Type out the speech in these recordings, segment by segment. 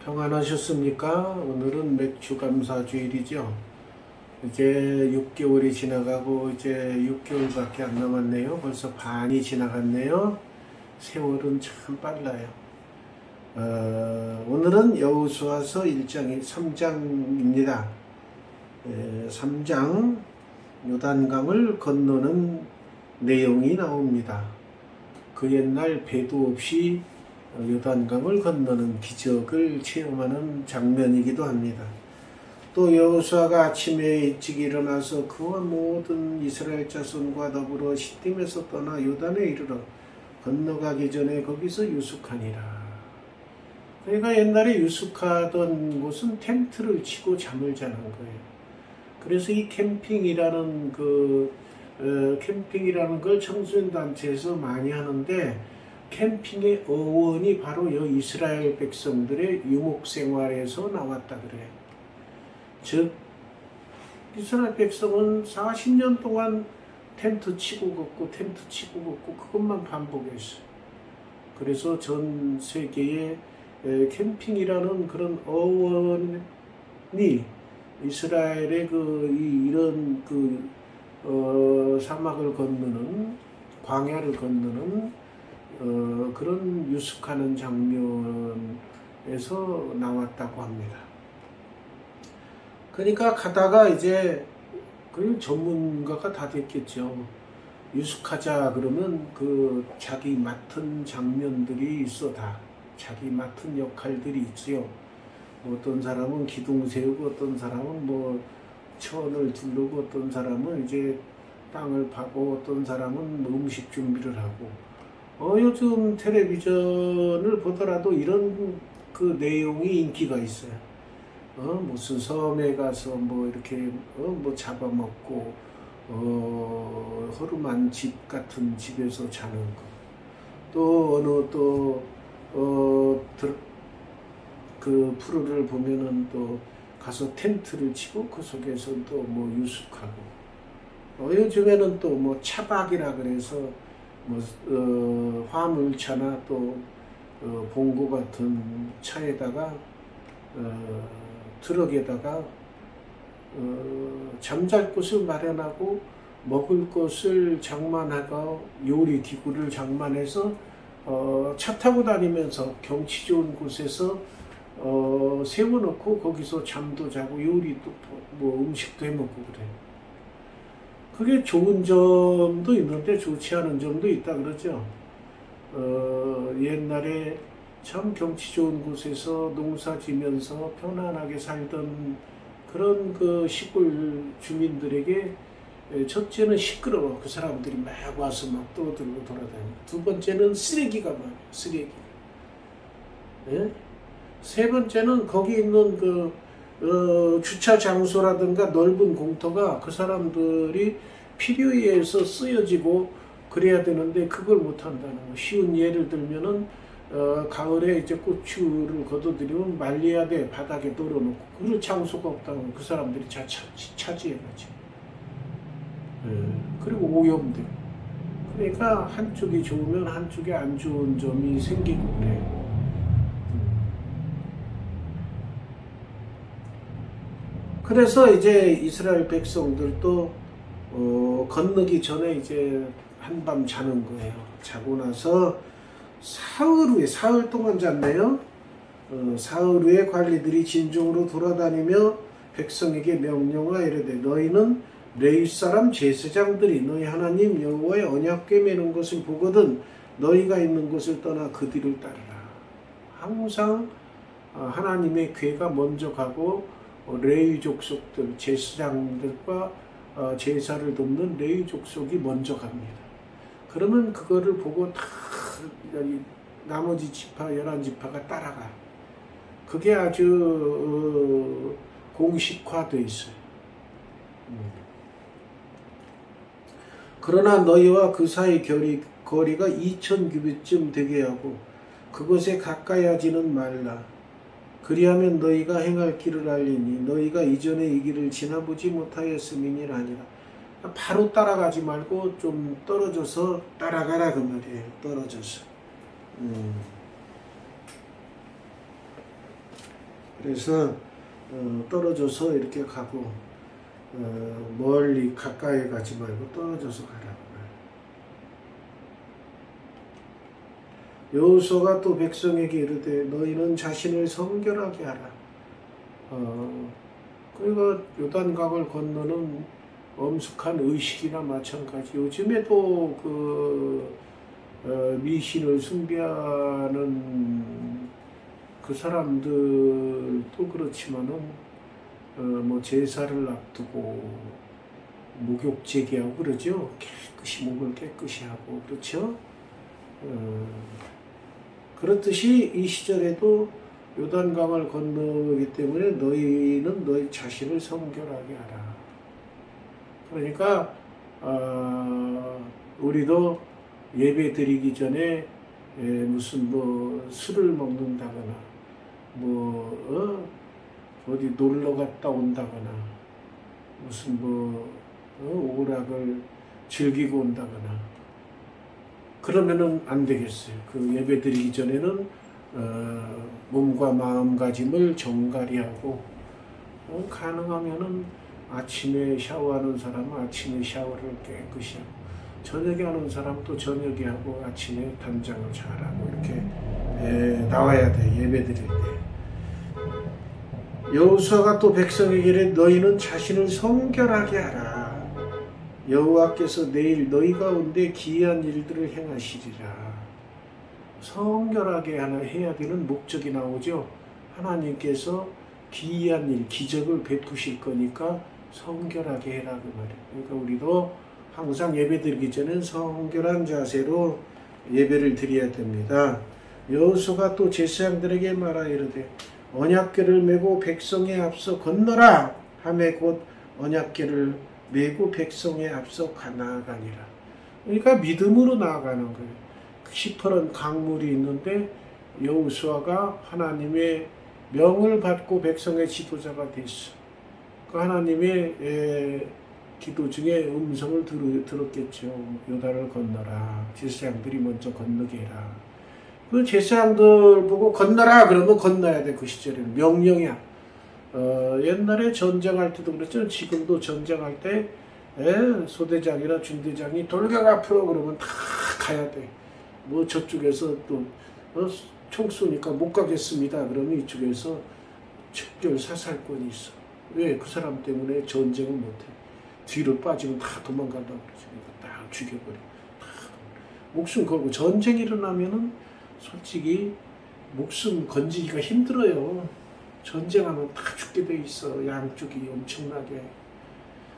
평안하셨습니까? 오늘은 맥주 감사 주일이죠. 이제 6개월이 지나가고 이제 6개월밖에 안 남았네요. 벌써 반이 지나갔네요. 세월은 참 빨라요. 오늘은 여호수아서 1장 3장입니다. 3장 요단강을 건너는 내용이 나옵니다. 그 옛날 배도 없이 요단강을 건너는 기적을 체험하는 장면이기도 합니다. 또 여호수아가 아침에 일찍 일어나서 그와 모든 이스라엘 자손과 더불어 시딤에서 떠나 요단에 이르러 건너가기 전에 거기서 유숙하니라. 그러니까 옛날에 유숙하던 곳은 텐트를 치고 잠을 자는 거예요. 그래서 이 캠핑이라는 걸 청소년 단체에서 많이 하는데, 캠핑의 어원이 바로 이 이스라엘 백성들의 유목 생활에서 나왔다 그래요. 즉 이스라엘 백성은 40년 동안 텐트 치고 걷고 텐트 치고 걷고 그것만 반복했어요. 그래서 전 세계에 캠핑이라는 그런 어원이 이스라엘의 이런 사막을 건너는, 광야를 건너는 그런 유숙하는 장면에서 나왔다고 합니다. 그러니까 가다가 이제 그 전문가가 다 됐겠죠. 유숙하자 그러면 자기 맡은 장면들이 있어. 다 자기 맡은 역할들이 있어요. 어떤 사람은 기둥 세우고, 어떤 사람은 천을 두르고, 어떤 사람은 이제 땅을 파고, 어떤 사람은 음식 준비를 하고. 요즘 텔레비전을 보더라도 이런 내용이 인기가 있어요. 무슨 섬에 가서 이렇게 잡아먹고 허름한 집 같은 집에서 자는 거. 또 프로를 보면은 또 가서 텐트를 치고 그 속에서 또 유숙하고. 요즘에는 또 차박이라 그래서 화물차나 또 봉고 같은 차에다가 트럭에다가 잠잘 곳을 마련하고 먹을 것을 장만하고 요리 기구를 장만해서 차 타고 다니면서 경치 좋은 곳에서 세워놓고 거기서 잠도 자고 요리도 음식도 해먹고 그래요. 그게 좋은 점도 있는데 좋지 않은 점도 있다 그러죠. 옛날에 참 경치 좋은 곳에서 농사 지면서 편안하게 살던 그런 시골 주민들에게 첫째는 시끄러워. 그 사람들이 막 와서 막 떠들고 돌아다니고. 두 번째는 쓰레기가 많아요. 쓰레기. 예? 세 번째는 거기 있는 주차 장소라든가 넓은 공터가 그 사람들이 필요에 의해서 쓰여지고 그래야 되는데 그걸 못 한다는 거. 쉬운 예를 들면은 가을에 이제 고추를 걷어들이면 말려야 돼. 바닥에 널어놓고. 그럴 장소가 없다고 그 사람들이 차지해가지고. 그리고 오염돼. 그러니까 한쪽이 좋으면 한쪽에 안 좋은 점이 생기고 그래요. 그래서 이제 이스라엘 백성들도 건너기 전에 이제 한밤 자는 거예요. 자고 나서 사흘 동안 잤네요. 사흘 후에 관리들이 진중으로 돌아다니며 백성에게 명령하여 이르되 너희는 레위 사람 제사장들이 너희 하나님 여호와의 언약궤 매는 것을 보거든 너희가 있는 곳을 떠나 그 뒤를 따르라. 항상 하나님의 궤가 먼저 가고 레위 족속들, 제사장들과 제사를 돕는 레위 족속이 먼저 갑니다. 그러면 그거를 보고 다 나머지 지파, 11지파가 따라가. 그게 아주 공식화되어 있어요. 그러나 너희와 그 사이 거리가 2000규빗쯤 되게 하고 그것에 가까이 하지는 말라. 그리하면 너희가 행할 길을 알리니 너희가 이전에 이 길을 지나보지 못하였음이니라 아니라. 바로 따라가지 말고 좀 떨어져서 따라가라 그 말이에요. 떨어져서. 그래서 떨어져서 이렇게 가고 멀리 가까이 가지 말고 떨어져서 가라고. 여호수아가 또 백성에게 이르되 너희는 자신을 성결하게 하라. 그러니까 요단강을 건너는 엄숙한 의식이나 마찬가지. 요즘에도 미신을 숭배하는 그 사람들도 그렇지만은 뭐 제사를 앞두고 목욕 제기하고 그러죠. 깨끗이 목을 깨끗이 하고 그렇죠. 그렇듯이 이 시절에도 요단강을 건너기 때문에 너희는 너희 자신을 성결하게 하라. 그러니까 우리도 예배 드리기 전에 무슨 뭐 술을 먹는다거나 어디 놀러 갔다 온다거나 무슨 오락을 즐기고 온다거나 그러면은 안 되겠어요. 그 예배 드리기 전에는 몸과 마음가짐을 정갈히 하고 가능하면은 아침에 샤워하는 사람은 아침에 샤워를 깨끗이 하고 저녁에 하는 사람은 또 저녁에 하고 아침에 단장을 잘하고 이렇게 나와야 돼. 예배 드릴 때. 여호수아가 또 백성에게 이르되 너희는 자신을 성결하게 하라. 여호와께서 내일 너희 가운데 기이한 일들을 행하시리라. 성결하게 해야 되는 목적이 나오죠. 하나님께서 기이한 일, 기적을 베푸실 거니까 성결하게 해라 그 말이에요. 그러니까 우리도 항상 예배 드리기 전엔 성결한 자세로 예배를 드려야 됩니다. 여호수아가 또 제사장들에게 말하여 이르되 언약궤를 메고 백성에 앞서 건너라 하매 곧 언약궤를 메고 백성에 앞서 나아가니라. 그러니까 믿음으로 나아가는 거예요. 시퍼런 강물이 있는데 여호수아가 하나님의 명을 받고 백성의 지도자가 됐어. 그 하나님의 기도 중에 음성을 들었겠죠. 요단을 건너라. 제사장들이 먼저 건너게 해라. 그 제사장들 보고 건너라 그러면 건너야 돼. 그 시절에는 명령이야. 옛날에 전쟁할 때도 그랬죠. 지금도 전쟁할 때 소대장이나 중대장이 돌격 앞으로 그러면 다 가야 돼. 뭐 저쪽에서 또 총 쏘니까 못 가겠습니다. 그러면 이쪽에서 척결 사살권이 있어. 왜? 그 사람 때문에 전쟁을 못해. 뒤로 빠지면 다 도망간다고 그러죠. 그러니까 딱 죽여버려. 목숨 걸고 전쟁 일어나면은 솔직히 목숨 건지기가 힘들어요. 전쟁하면 다 죽게 돼 있어. 양쪽이 엄청나게.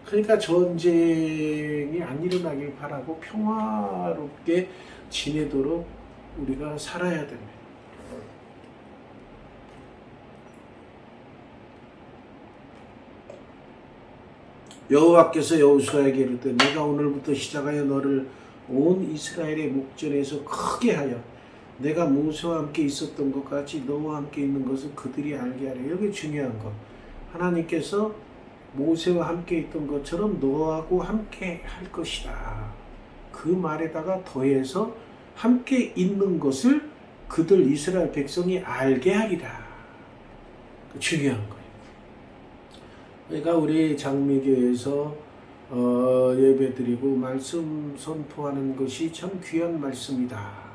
그러니까 전쟁이 안 일어나길 바라고 평화롭게 지내도록 우리가 살아야 됩니다. 여호와께서 여호수아에게 이르되 내가 오늘부터 시작하여 너를 온 이스라엘의 목전에서 크게 하여 내가 모세와 함께 있었던 것 같이 너와 함께 있는 것을 그들이 알게 하려. 여기 중요한 거. 하나님께서 모세와 함께 있던 것처럼 너하고 함께 할 것이다. 그 말에다가 더해서 함께 있는 것을 그들 이스라엘 백성이 알게 하리라. 중요한 거예요. 그러니까 우리 장미교회에서 예배드리고 말씀 선포하는 것이 참 귀한 말씀이다.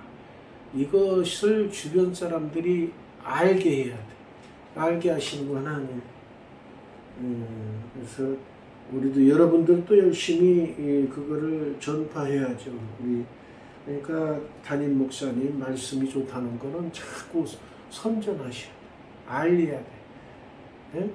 이것을 주변 사람들이 알게 해야 돼. 알게 하시는 건 하나님. 그래서 우리도 여러분들도 열심히 그거를 전파해야죠. 그러니까 담임 목사님 말씀이 좋다는 거는 자꾸 선전하셔. 알려야 돼. 네?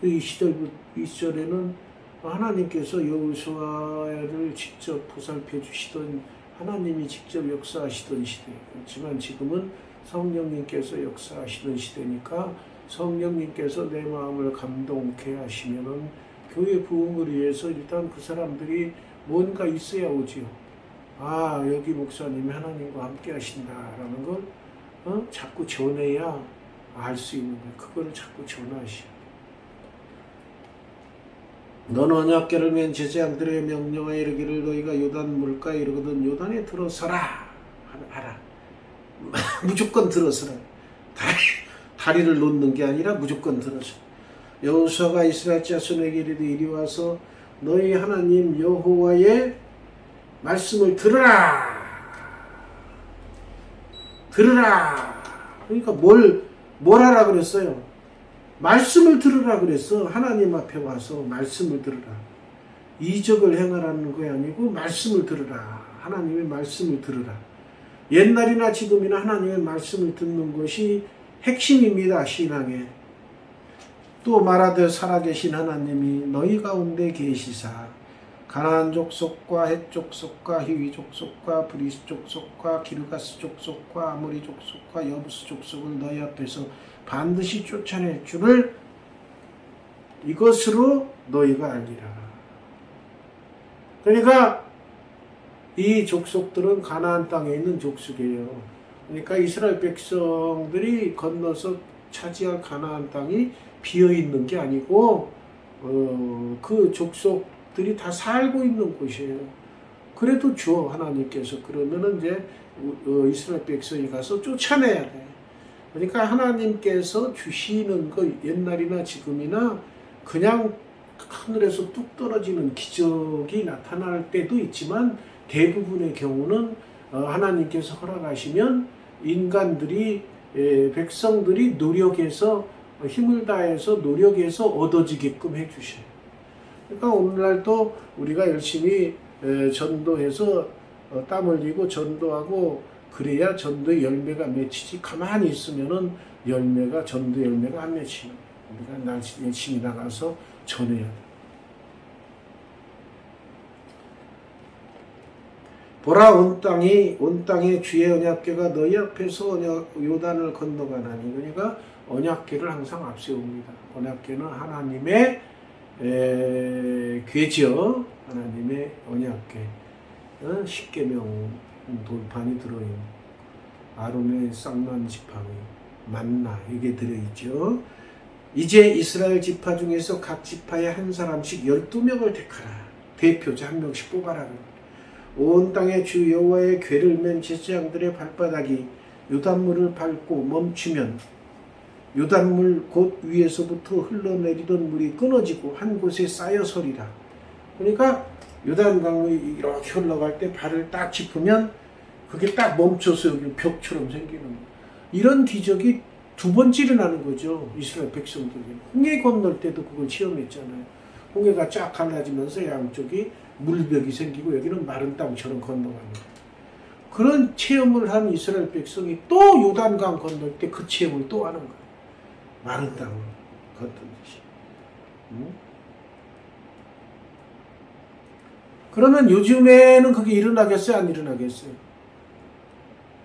이 시절에는 하나님께서 여호수아를 직접 보살펴 주시던 하나님이 직접 역사하시던 시대. 그렇지만 지금은 성령님께서 역사하시던 시대니까 성령님께서 내 마음을 감동케 하시면은 교회 부흥을 위해서 일단 그 사람들이 뭔가 있어야 오지요. 아, 여기 목사님이 하나님과 함께 하신다라는 걸 자꾸 전해야 알 수 있는 거예요. 그거를 자꾸 전하시오. 너는 언약궤를 맨 제사장들의 명령하여 이르기를 너희가 요단 물가에 이르거든 요단에 들어서라 하라. 무조건 들어서라. 다리를 놓는 게 아니라 무조건 들어서. 여호수아가 이스라엘 자손에게 이르되 이리 와서 너희 하나님 여호와의 말씀을 들으라. 들으라. 그러니까 뭘 하라 그랬어요? 말씀을 들으라 그랬어. 하나님 앞에 와서 말씀을 들으라. 이적을 행하라는 거 아니고 말씀을 들으라. 하나님의 말씀을 들으라. 옛날이나 지금이나 하나님의 말씀을 듣는 것이 핵심입니다. 신앙에. 또 말하되 살아계신 하나님이 너희 가운데 계시사 가나안 족속과 헷 족속과 히위 족속과 브리스 족속과 기르가스 족속과 아모리 족속과 여부스 족속을 너희 앞에서 반드시 쫓아낼 줄을 이것으로 너희가 알리라. 그러니까 이 족속들은 가나안 땅에 있는 족속이에요. 그러니까 이스라엘 백성들이 건너서 차지할 가나안 땅이 비어있는 게 아니고 그 족속들이 다 살고 있는 곳이에요. 그래도 줘 하나님께서. 그러면은 이제 이스라엘 백성이 가서 쫓아내야 돼. 그러니까 하나님께서 주시는 거 옛날이나 지금이나 그냥 하늘에서 뚝 떨어지는 기적이 나타날 때도 있지만 대부분의 경우는 하나님께서 허락하시면 인간들이 백성들이 노력해서 힘을 다해서 노력해서 얻어지게끔 해주셔요. 그러니까 오늘날도 우리가 열심히 전도해서 땀 흘리고 전도하고 그래야 전도의 열매가 맺히지. 가만히 있으면은 전도 열매가 안 맺히는. 우리가 열심히 나가서 전해야 돼. 보라 온 땅에 주의 언약궤가 너희 앞에서 요단을 건너가나니. 그러니까 언약궤를 항상 앞세웁니다. 언약궤는 하나님의 궤죠. 하나님의 언약궤. 십계명 돌판이 들어있는 아론의 쌍난 지팡이 만나 이게 들어있죠. 이제 이스라엘 지파 중에서 각 지파에 한 사람씩 12명을 택하라. 대표자 한 명씩 뽑아라. 온 땅에 주 여호와의 궤를 맨 제사장들의 발바닥이 요단물을 밟고 멈추면 요단물 곧 위에서부터 흘러내리던 물이 끊어지고 한 곳에 쌓여 서리라. 그러니까 요단강이 이렇게 흘러갈 때 발을 딱 짚으면 그게 딱 멈춰서 여기 벽처럼 생기는 거예요. 이런 기적이 두 번째 일어나는 거죠. 이스라엘 백성들이. 홍해 건널 때도 그걸 체험했잖아요. 홍해가 쫙 갈라지면서 양쪽이 물벽이 생기고 여기는 마른 땅처럼 건너갑니다. 그런 체험을 한 이스라엘 백성이 또 요단강 건널 때 그 체험을 또 하는 거예요. 마른 땅을 걷던듯이. 그러면 요즘에는 그게 일어나겠어요? 안 일어나겠어요?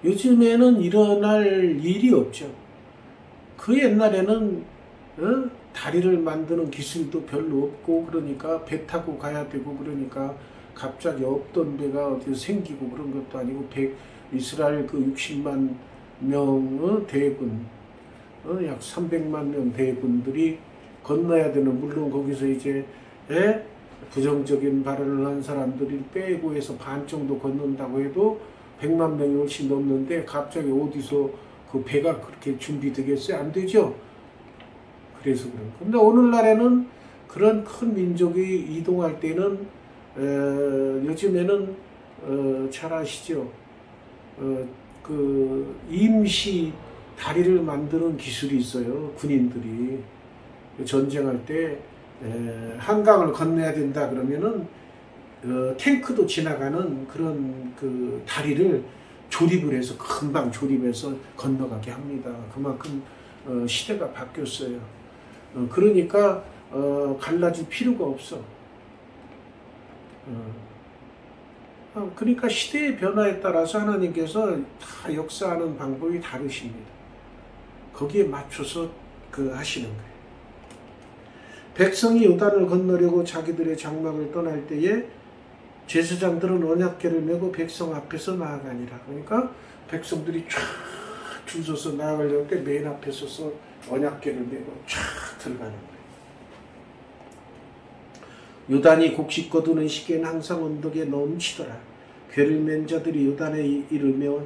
요즘에는 일어날 일이 없죠. 그 옛날에는 다리를 만드는 기술도 별로 없고 그러니까 배 타고 가야 되고 그러니까 갑자기 없던 배가 어디서 생기고 그런 것도 아니고 이스라엘 그 60만 명의 대군 약 300만 명 대군들이 건너야 되는, 물론 거기서 이제 부정적인 발언을 한 사람들이 빼고 해서 반 정도 건넌다고 해도 100만 명이 훨씬 넘는데 갑자기 어디서 그 배가 그렇게 준비되겠어요? 안 되죠? 그래서 그런. 근데 오늘날에는 그런 큰 민족이 이동할 때는 요즘에는 잘 아시죠? 그 임시 다리를 만드는 기술이 있어요. 군인들이 전쟁할 때 한강을 건너야 된다 그러면은 탱크도 지나가는 그런 그 다리를 조립을 해서 금방 조립해서 건너가게 합니다. 그만큼 시대가 바뀌었어요. 그러니까 갈라질 필요가 없어. 그러니까 시대의 변화에 따라서 하나님께서 다 역사하는 방법이 다르십니다. 거기에 맞춰서 하시는 거예요. 백성이 요단을 건너려고 자기들의 장막을 떠날 때에 제사장들은 언약궤를 메고 백성 앞에서 나아가니라. 그러니까 백성들이 쫙 줄 서서 나아가려고 때 맨 앞에 서서 언약궤를 메고 쫙 들어가는 거예요. 요단이 곡식 거두는 시기에는 항상 언덕에 넘치더라. 궤를 맨 자들이 요단에 이르며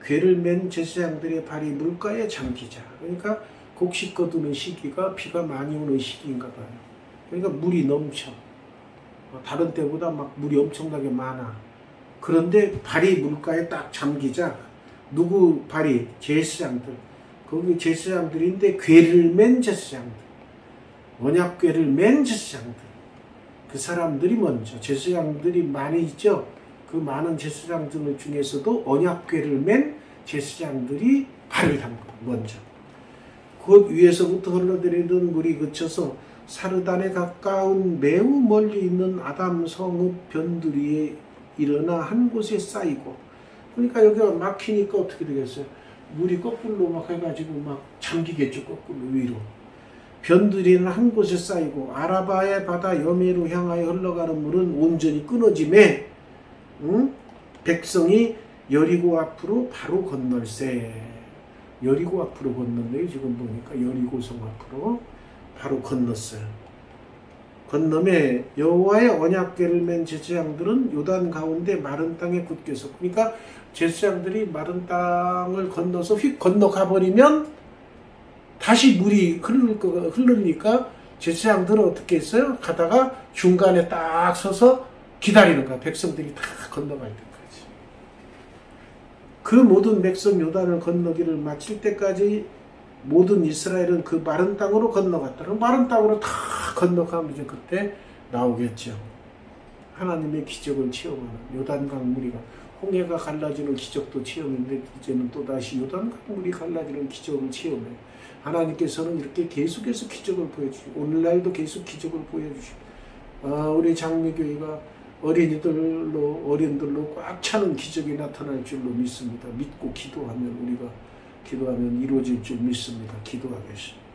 궤를 맨 제사장들의 발이 물가에 잠기자. 그러니까 곡식 거두는 시기가 비가 많이 오는 시기인가 봐요. 그러니까 물이 넘쳐. 다른 때보다 막 물이 엄청나게 많아. 그런데 발이 물가에 딱 잠기자. 누구 발이? 제사장들. 거기 제사장들인데 궤를 맨 제사장들. 언약궤를 맨 제사장들. 그 사람들이 먼저. 제사장들이 많이 있죠. 그 많은 제사장들 중에서도 언약궤를 맨 제사장들이 발을 담고 먼저. 곧 위에서부터 흘러내리던 물이 그쳐서 사르단에 가까운 매우 멀리 있는 아담 성읍 변두리에 일어나 한 곳에 쌓이고. 그러니까 여기가 막히니까 어떻게 되겠어요? 물이 거꾸로 막 해가지고 막 잠기겠죠. 거꾸로 위로. 변두리는 한 곳에 쌓이고 아라바의 바다 여매로 향하여 흘러가는 물은 온전히 끊어짐에 백성이 여리고 앞으로 바로 건널세. 여리고 앞으로 건넜네요. 지금 보니까 여리고성 앞으로 바로 건넜어요. 건너매 여호와의 언약궤를 맨 제사장들은 요단 가운데 마른 땅에 굳게 서. 그러니까 제사장들이 마른 땅을 건너서 휙 건너가 버리면 다시 물이 흐르니까 제사장들은 어떻게 했어요? 가다가 중간에 딱 서서 기다리는 거야. 백성들이 다 건너갈 때까지. 그 모든 백성 요단을 건너기를 마칠 때까지 모든 이스라엘은 그 마른 땅으로 건너갔다. 마른 땅으로 다 건너가면 이제 그때 나오겠죠. 하나님의 기적을 체험하는 요단강 물이 홍해가 갈라지는 기적도 체험했는데 이제는 또다시 요단강 물이 갈라지는 기적을 체험해요. 하나님께서는 이렇게 계속해서 기적을 보여주시고 오늘날도 계속 기적을 보여주시고 우리 장미교회가 어린들로 꽉 차는 기적이 나타날 줄로 믿습니다. 믿고 기도하면 우리가 기도하면 이루어질 줄 믿습니다. 기도하겠습니다.